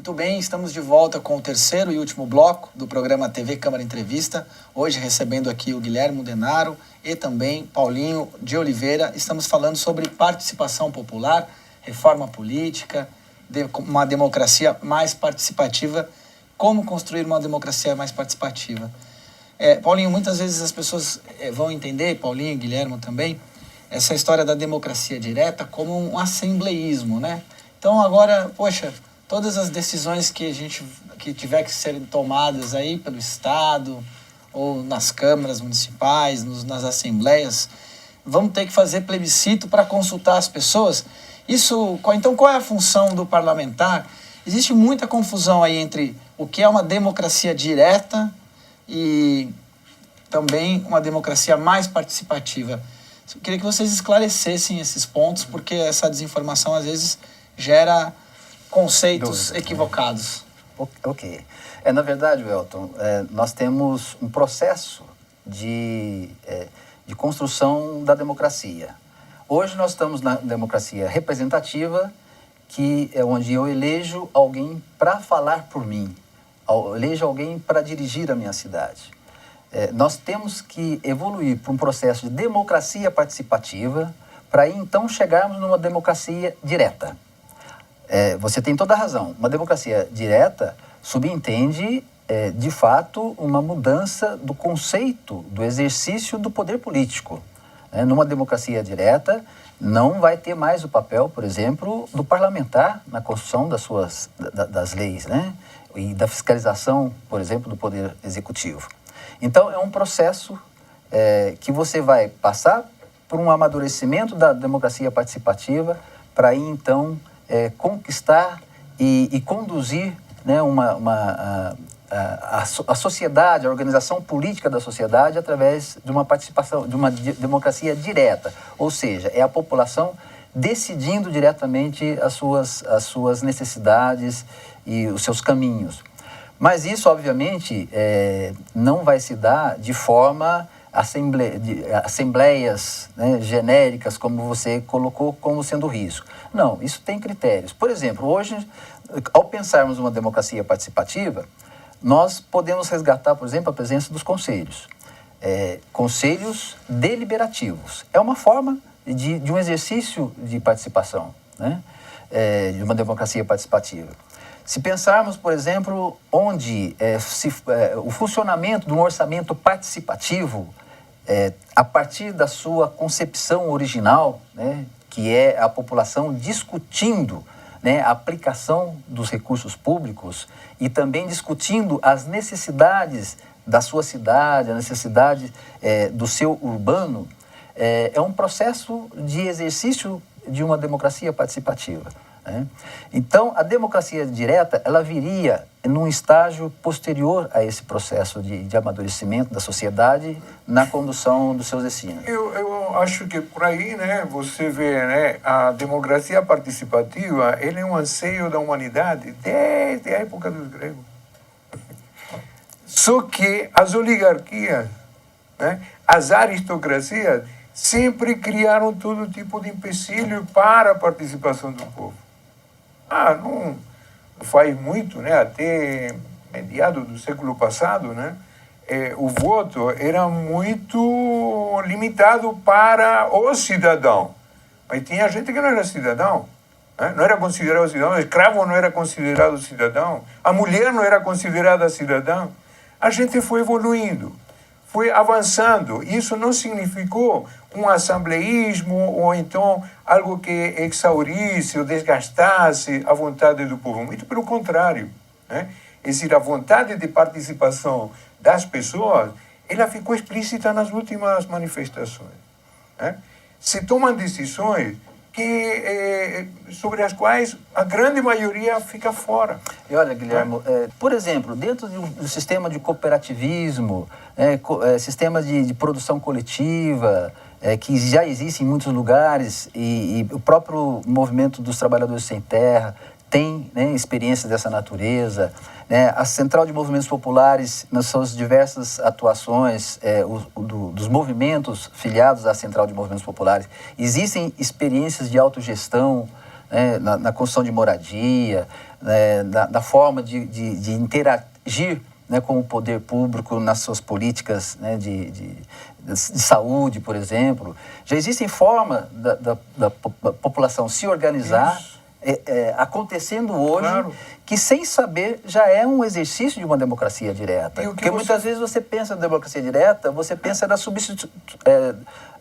Muito bem, estamos de volta com o terceiro e último bloco do programa TV Câmara Entrevista. Hoje recebendo aqui o Guilhermo Denaro e também Paulinho de Oliveira. Estamos falando sobre participação popular, reforma política, uma democracia mais participativa. Como construir uma democracia mais participativa? Paulinho, muitas vezes as pessoas vão entender, Paulinho e Guilhermo também, essa história da democracia direta como um assembleísmo, né? Então agora, poxa, todas as decisões que tiver que serem tomadas aí pelo Estado ou nas câmaras municipais, nas assembleias, vamos ter que fazer plebiscito para consultar as pessoas. Então, qual é a função do parlamentar? Existe muita confusão aí entre o que é uma democracia direta e também uma democracia mais participativa. Eu queria que vocês esclarecessem esses pontos, porque essa desinformação às vezes gera conceitos equivocados. Ok. Na verdade, Welton, nós temos um processo de construção da democracia. Hoje nós estamos na democracia representativa, que é onde eu elejo alguém para falar por mim, elejo alguém para dirigir a minha cidade. Nós temos que evoluir para um processo de democracia participativa, para aí então chegarmos numa democracia direta. Você tem toda a razão. Uma democracia direta subentende, de fato, uma mudança do conceito do exercício do poder político. Numa democracia direta, não vai ter mais o papel, por exemplo, do parlamentar na construção das leis, né? E da fiscalização, por exemplo, do poder executivo. Então, é um processo que você vai passar por um amadurecimento da democracia participativa para aí, então, conquistar e conduzir, né, a sociedade, a organização política da sociedade através de uma participação, de uma democracia direta. Ou seja, é a população decidindo diretamente as suas necessidades e os seus caminhos. Mas isso, obviamente, não vai se dar de forma assembleias, né, genéricas, como você colocou como sendo risco. Não, isso tem critérios. Por exemplo, hoje, ao pensarmos uma democracia participativa, nós podemos resgatar, por exemplo, a presença dos conselhos. Conselhos deliberativos. É uma forma de um exercício de participação, né, de uma democracia participativa. Se pensarmos, por exemplo, onde o funcionamento de um orçamento participativo, a partir da sua concepção original, né, que é a população discutindo, né, a aplicação dos recursos públicos e também discutindo as necessidades da sua cidade, a necessidade do seu urbano, é um processo de exercício de uma democracia participativa. Então, a democracia direta, ela viria num estágio posterior a esse processo de amadurecimento da sociedade na condução dos seus destinos. Eu acho que por aí, né, você vê, né, a democracia participativa, ele é um anseio da humanidade desde a época dos gregos. Só que as oligarquias, né, as aristocracias, sempre criaram todo tipo de empecilho para a participação do povo. Não faz muito, né? Até meados do século passado, né? O voto era muito limitado para o cidadão. Mas tinha gente que não era cidadão, né? Não era considerado cidadão, o escravo não era considerado cidadão, a mulher não era considerada cidadã. A gente foi evoluindo, foi avançando. Isso não significou um assembleísmo ou então algo que exaurisse ou desgastasse a vontade do povo. Muito pelo contrário, né? É dizer, a vontade de participação das pessoas, ela ficou explícita nas últimas manifestações, né? Se tomam decisões sobre as quais a grande maioria fica fora. E olha, Guilherme, por exemplo, dentro do sistema de cooperativismo, sistema de produção coletiva, que já existe em muitos lugares, e o próprio movimento dos trabalhadores sem terra tem, né, experiências dessa natureza, né? A Central de Movimentos Populares, nas suas diversas atuações, dos movimentos filiados à Central de Movimentos Populares, existem experiências de autogestão, né, na construção de moradia, né, da forma de interagir, né, com o poder público nas suas políticas, né, de saúde, por exemplo. Já existem formas da população se organizar, acontecendo hoje, Claro. que sem saber já é um exercício de uma democracia direta. E o que Porque muitas vezes você pensa na democracia direta, você pensa na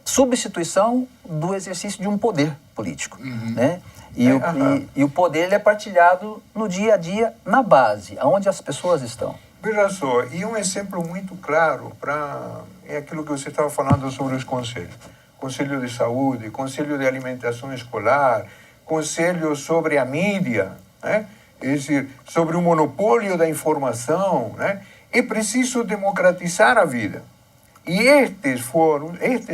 substituição do exercício de um poder político, né? E o poder ele é partilhado no dia a dia, na base, onde as pessoas estão. Veja só, e um exemplo muito claro é aquilo que você estava falando sobre os conselhos. Conselho de Saúde, Conselho de Alimentação Escolar, Conselho sobre a mídia, né? É dizer, sobre o monopólio da informação, né? É preciso democratizar a vida. E estes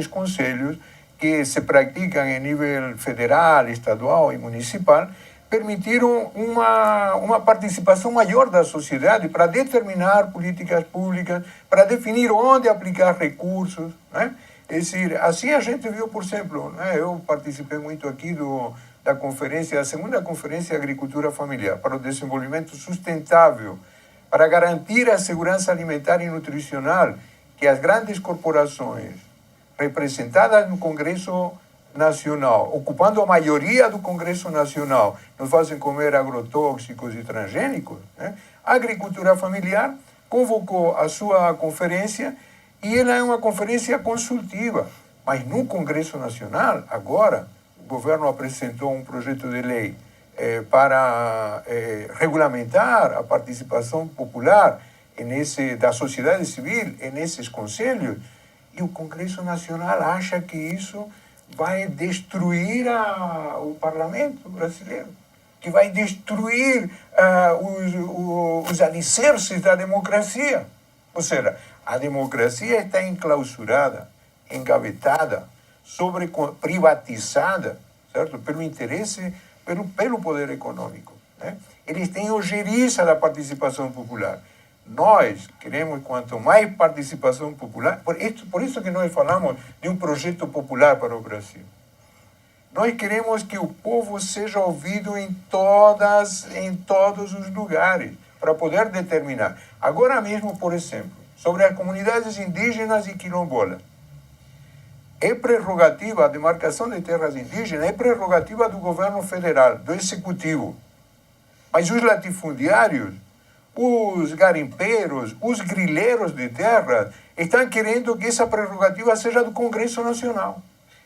conselhos, que se praticam em nível federal, estadual e municipal, permitiram uma participação maior da sociedade para determinar políticas públicas, para definir onde aplicar recursos, né? É dizer, assim a gente viu, por exemplo, né? Eu participei muito aqui da conferência, a segunda conferência de Agricultura Familiar para o Desenvolvimento Sustentável, para garantir a segurança alimentar e nutricional que as grandes corporações representadas no Congresso Nacional, ocupando a maioria do Congresso Nacional, nos fazem comer agrotóxicos e transgênicos, né? A Agricultura Familiar convocou a sua conferência e ela é uma conferência consultiva. Mas no Congresso Nacional, agora, o governo apresentou um projeto de lei para regulamentar a participação popular da sociedade civil nesses conselhos, e o Congresso Nacional acha que isso vai destruir o parlamento brasileiro, que vai destruir os alicerces da democracia. Ou seja, a democracia está enclausurada, engavetada, privatizada, certo? Pelo interesse, pelo poder econômico, né? Eles têm ojeriza da participação popular. Nós queremos quanto mais participação popular, por isso que nós falamos de um projeto popular para o Brasil. Nós queremos que o povo seja ouvido em todos os lugares, para poder determinar. Agora mesmo, por exemplo, sobre as comunidades indígenas e quilombolas. É prerrogativa, a demarcação de terras indígenas é prerrogativa do governo federal, do executivo. Mas os latifundiários, os garimpeiros, os grileiros de terra estão querendo que essa prerrogativa seja do Congresso Nacional.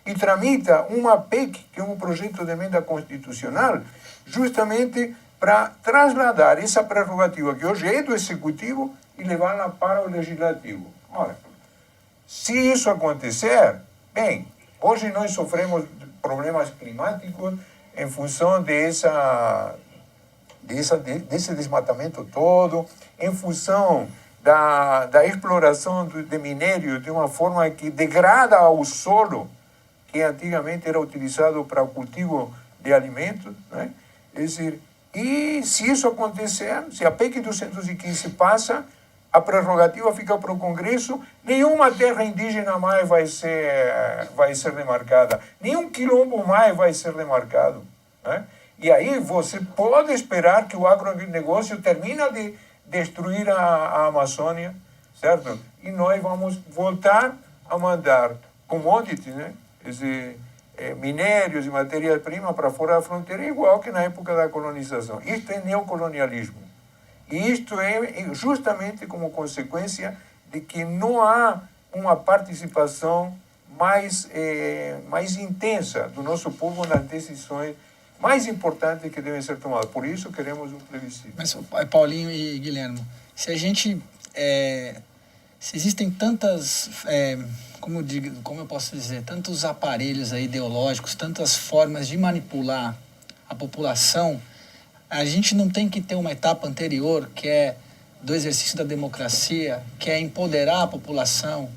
E tramita uma PEC, que é um projeto de emenda constitucional, justamente para trasladar essa prerrogativa, que hoje é do Executivo, e levá-la para o Legislativo. Ora, se isso acontecer, bem, hoje nós sofremos problemas climáticos em função desse desmatamento todo, em função da exploração de minério de uma forma que degrada o solo, que antigamente era utilizado para o cultivo de alimentos, né? É dizer, e se isso acontecer, se a PEC 215 passa, a prerrogativa fica para o Congresso, nenhuma terra indígena mais vai ser demarcada, nenhum quilombo mais vai ser demarcado, né? E aí você pode esperar que o agronegócio termine de destruir a Amazônia, certo? E nós vamos voltar a mandar commodities, né? Minérios e matérias-primas para fora da fronteira, igual que na época da colonização. Isto é neocolonialismo. E isto é justamente como consequência de que não há uma participação mais intensa do nosso povo nas decisões mais importantes que devem ser tomadas. Por isso queremos um plebiscito. Mas, Paulinho e Guilherme, se a gente... se existem tantas... como eu posso dizer, tantos aparelhos aí ideológicos, tantas formas de manipular a população, a gente não tem que ter uma etapa anterior, que é do exercício da democracia, que é empoderar a população,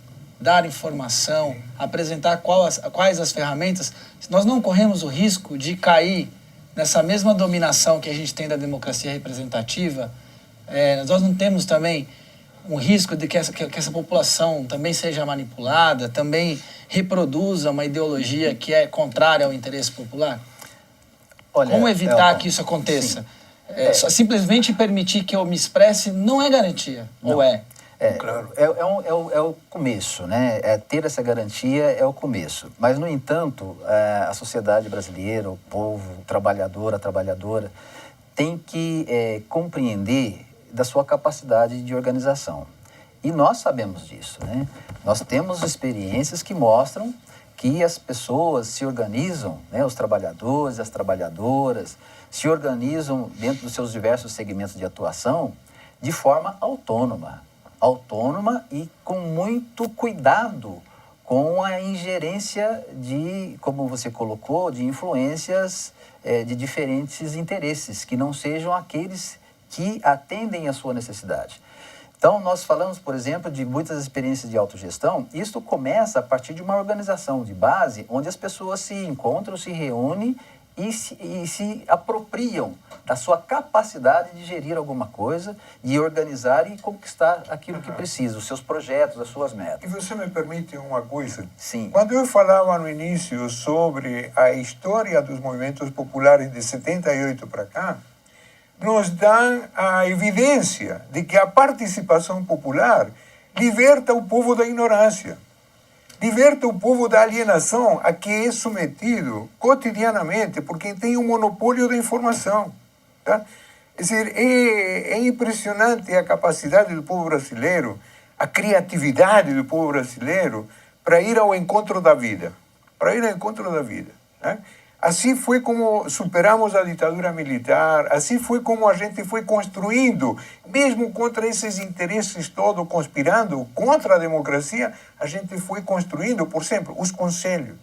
dar informação, apresentar quais as ferramentas. Nós não corremos o risco de cair nessa mesma dominação que a gente tem da democracia representativa. Nós não temos também um risco de que essa população também seja manipulada, também reproduza uma ideologia que é contrária ao interesse popular? Olha, Como evitar Elton, que isso aconteça? sim. Simplesmente permitir que eu me expresse não é garantia, Não. ou é? Claro. É o começo, né? Ter essa garantia é o começo. Mas, no entanto, a sociedade brasileira, o povo, o trabalhador, a trabalhadora, tem que compreender da sua capacidade de organização. E nós sabemos disso, né? Nós temos experiências que mostram que as pessoas se organizam, né? Os trabalhadores, as trabalhadoras, se organizam dentro dos seus diversos segmentos de atuação de forma autônoma e com muito cuidado com a ingerência de, como você colocou, de influências de diferentes interesses, que não sejam aqueles que atendem à sua necessidade. Então, nós falamos, por exemplo, de muitas experiências de autogestão. Isso começa a partir de uma organização de base, onde as pessoas se encontram, se reúnem e se apropriam da sua capacidade de gerir alguma coisa, de organizar e conquistar aquilo que precisa, os seus projetos, as suas metas. E você me permite uma coisa? Sim. Quando eu falava no início sobre a história dos movimentos populares de 78 para cá, nos dá a evidência de que a participação popular liberta o povo da ignorância, liberta o povo da alienação a que é submetido cotidianamente por quem tem o monopólio da informação. Tá? É dizer, é impressionante a capacidade do povo brasileiro, a criatividade do povo brasileiro para ir ao encontro da vida, né? Assim foi como superamos a ditadura militar, assim foi como a gente foi construindo, mesmo contra esses interesses todos, conspirando contra a democracia, a gente foi construindo, por exemplo, os conselhos.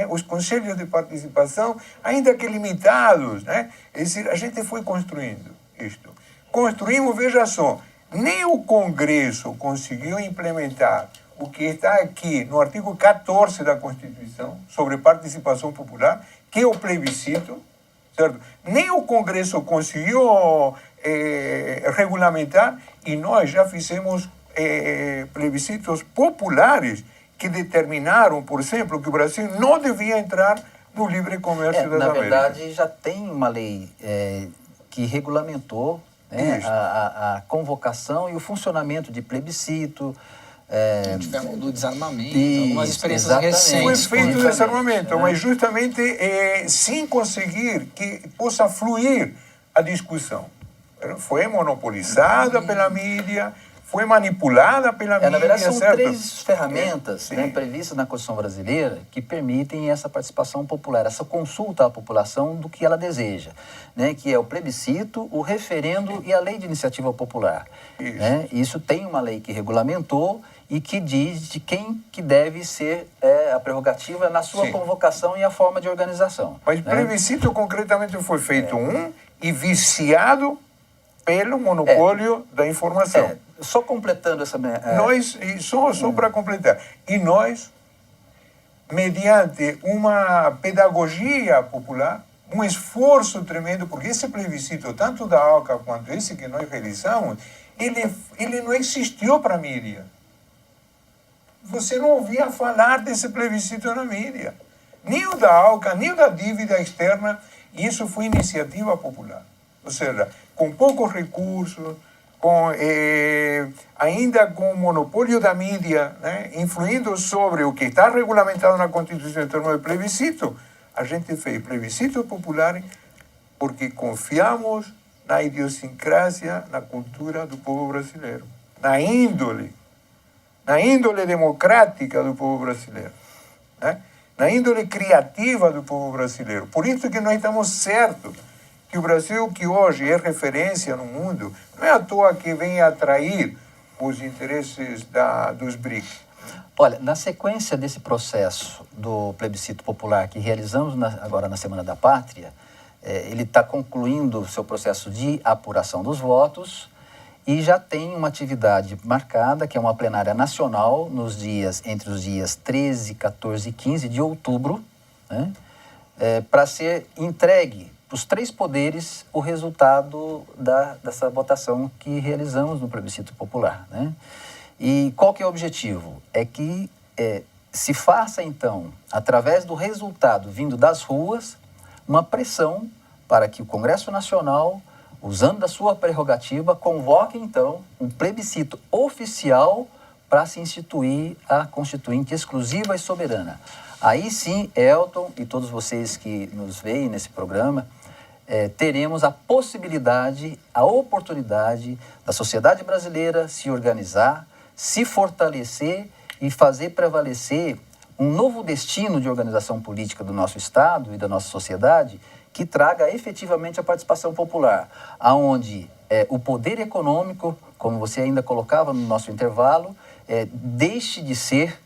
Os conselhos de participação, ainda que limitados, né? É dizer, a gente foi construindo isto. Construímos, veja só, nem o Congresso conseguiu implementar o que está aqui no artigo 14 da Constituição, sobre participação popular, que é o plebiscito, certo? Nem o Congresso conseguiu regulamentar, e nós já fizemos plebiscitos populares que determinaram, por exemplo, que o Brasil não devia entrar no livre comércio das Américas. Na verdade, já tem uma lei que regulamentou, né, a convocação e o funcionamento de plebiscito. Tivemos do desarmamento, Isso, algumas experiências exatamente. recentes. Foi feito o desarmamento, mas justamente sem conseguir que possa fluir a discussão. Foi monopolizada pela mídia, foi manipulada pela mídia. Na verdade, são certo? 3 ferramentas previstas na Constituição brasileira que permitem essa participação popular, essa consulta à população do que ela deseja, né? Que é o plebiscito, o referendo e a lei de iniciativa popular. Isso. Né? Isso tem uma lei que regulamentou e que diz de quem que deve ser a prerrogativa na sua convocação e a forma de organização. Mas o plebiscito, concretamente, foi feito e viciado pelo monopólio da informação. Só completando essa... Nós, só para completar, e nós, mediante uma pedagogia popular, um esforço tremendo, porque esse plebiscito, tanto da ALCA quanto esse que nós realizamos, ele não existiu para a mídia. Você não ouvia falar desse plebiscito na mídia. Nem o da ALCA, nem o da dívida externa, e isso foi iniciativa popular. Ou seja, com poucos recursos, ainda com o monopólio da mídia, né, influindo sobre o que está regulamentado na Constituição em termos de plebiscito, a gente fez plebiscito popular porque confiamos na idiosincrasia, na cultura do povo brasileiro, na índole democrática do povo brasileiro, né? Na índole criativa do povo brasileiro. Por isso que nós estamos certos que o Brasil, que hoje é referência no mundo, não é à toa que vem atrair os interesses dos BRICS. Olha, na sequência desse processo do plebiscito popular que realizamos agora na Semana da Pátria, ele está concluindo o seu processo de apuração dos votos e já tem uma atividade marcada, que é uma plenária nacional, entre os dias 13, 14 e 15 de outubro, né, para ser entregue para os 3 poderes o resultado dessa votação que realizamos no plebiscito popular, né? E qual que é o objetivo? É que se faça, então, através do resultado vindo das ruas, uma pressão para que o Congresso Nacional, usando da sua prerrogativa, convoque, então, um plebiscito oficial para se instituir a Constituinte exclusiva e soberana. Aí sim, Elton e todos vocês que nos veem nesse programa, teremos a possibilidade, a oportunidade da sociedade brasileira se organizar, se fortalecer e fazer prevalecer um novo destino de organização política do nosso Estado e da nossa sociedade que traga efetivamente a participação popular, aonde o poder econômico, como você ainda colocava no nosso intervalo, deixa de ser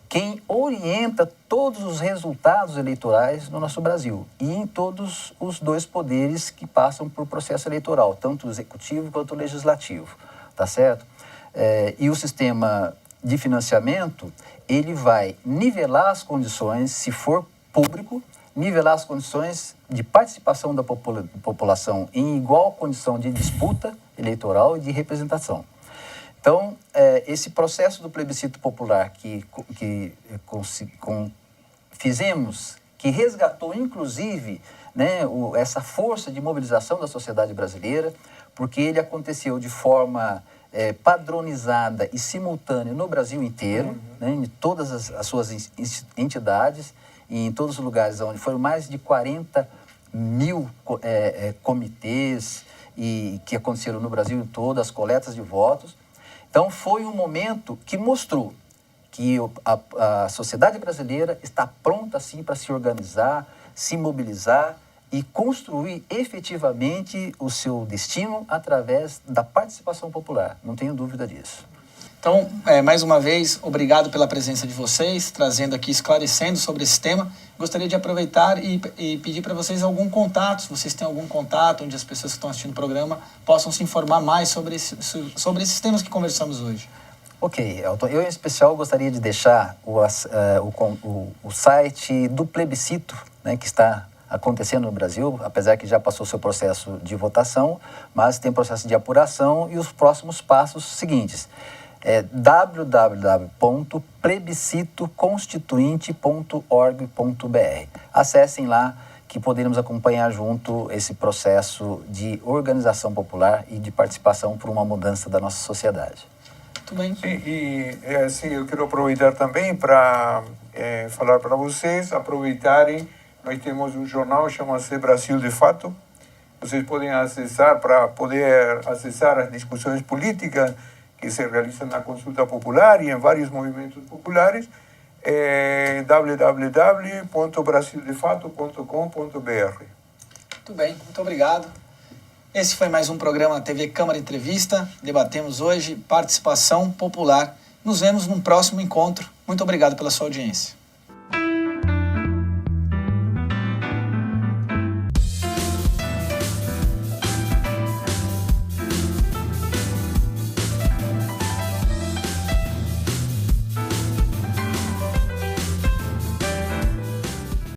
quem orienta todos os resultados eleitorais no nosso Brasil e em todos os dois poderes que passam por processo eleitoral, tanto o executivo quanto o legislativo, tá certo? E o sistema de financiamento, ele vai nivelar as condições, se for público, nivelar as condições de participação da população em igual condição de disputa eleitoral e de representação. Então, esse processo do plebiscito popular que fizemos, que resgatou, inclusive, né, essa força de mobilização da sociedade brasileira, porque ele aconteceu de forma padronizada e simultânea no Brasil inteiro, né, em todas as suas entidades e em todos os lugares onde foram mais de 40 mil comitês que aconteceram no Brasil todo, as coletas de votos. Então, foi um momento que mostrou que a sociedade brasileira está pronta, sim, para se organizar, se mobilizar e construir efetivamente o seu destino através da participação popular. Não tenho dúvida disso. Então, mais uma vez, obrigado pela presença de vocês, trazendo aqui, esclarecendo sobre esse tema. Gostaria de aproveitar e pedir para vocês algum contato, se vocês têm algum contato onde as pessoas que estão assistindo o programa possam se informar mais sobre esses temas que conversamos hoje. Ok, Elton. Eu, em especial, gostaria de deixar o site do plebiscito, né, que está acontecendo no Brasil, apesar que já passou seu processo de votação, mas tem processo de apuração e os próximos passos seguintes. www.plebiscitoconstituinte.org.br. Acessem lá que poderemos acompanhar junto esse processo de organização popular e de participação por uma mudança da nossa sociedade. Muito bem. E assim, eu quero aproveitar também para falar para vocês, aproveitarem, nós temos um jornal chama-se Brasil de Fato. Vocês podem acessar, para poder acessar as discussões políticas que se realizam na consulta popular e em vários movimentos populares, www.brasildefato.com.br. Muito bem, muito obrigado. Esse foi mais um programa TV Câmara Entrevista. Debatemos hoje participação popular. Nos vemos num próximo encontro. Muito obrigado pela sua audiência.